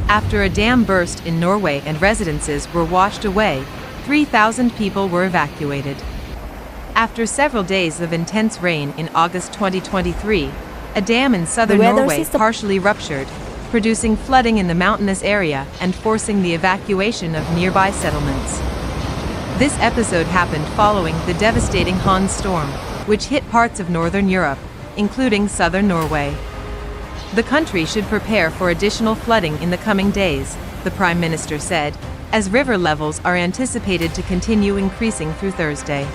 After a dam burst in Norway and residences were washed away, 3,000 people were evacuated. After several days of intense rain in August 2023, a dam in southern Norway partially ruptured, producing flooding in the mountainous area and forcing the evacuation of nearby settlements. This episode happened following the devastating hailstorm, which hit parts of northern Europe, including southern Norway. The country should prepare for additional flooding in the coming days, the Prime Minister said, as river levels are anticipated to continue increasing through Thursday.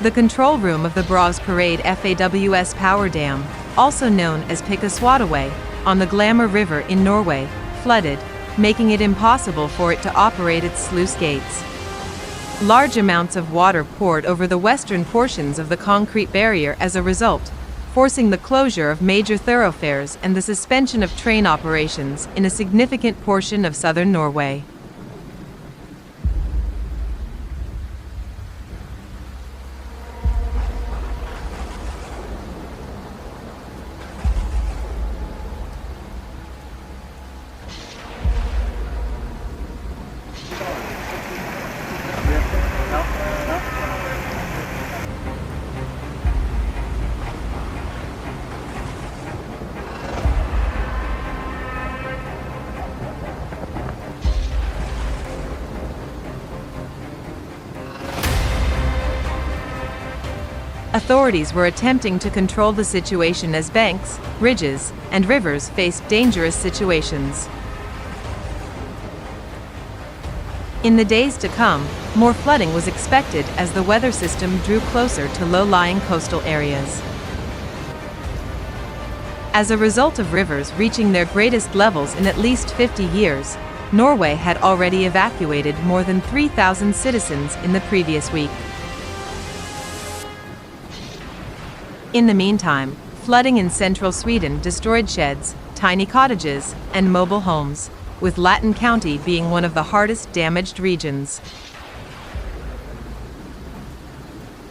The control room of the Bras Parade FAWS power dam, also known as Pikaswadaway, on the Glamour River in Norway, flooded, making it impossible for it to operate its sluice gates. Large amounts of water poured over the western portions of the concrete barrier as a result, forcing the closure of major thoroughfares and the suspension of train operations in a significant portion of southern Norway. Authorities were attempting to control the situation as banks, ridges, and rivers faced dangerous situations. In the days to come, more flooding was expected as the weather system drew closer to low-lying coastal areas. As a result of rivers reaching their greatest levels in at least 50 years, Norway had already evacuated more than 3,000 citizens in the previous week. In the meantime, flooding in central Sweden destroyed sheds, tiny cottages, and mobile homes, with Latin County being one of the hardest damaged regions.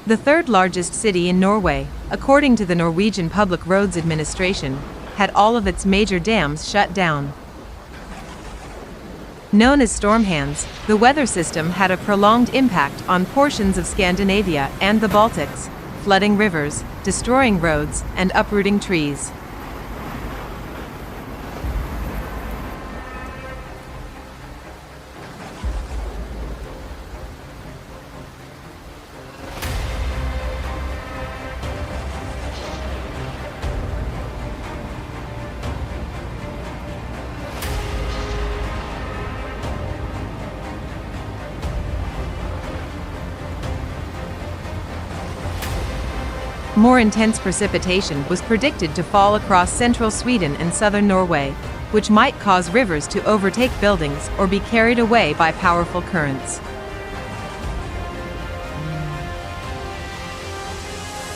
The third largest city in Norway, according to the Norwegian Public Roads Administration, had all of its major dams shut down. Known as storm hands, the weather system had a prolonged impact on portions of Scandinavia and the Baltics, flooding rivers, destroying roads, and uprooting trees. More intense precipitation was predicted to fall across central Sweden and southern Norway, which might cause rivers to overtake buildings or be carried away by powerful currents.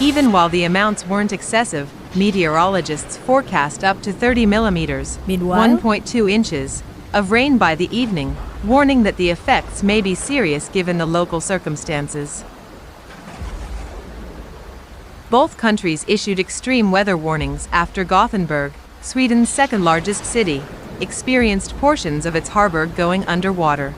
Even while the amounts weren't excessive, meteorologists forecast up to 30 millimeters, 1.2 inches, of rain by the evening, warning that the effects may be serious given the local circumstances. Both countries issued extreme weather warnings after Gothenburg, Sweden's second-largest city, experienced portions of its harbor going underwater.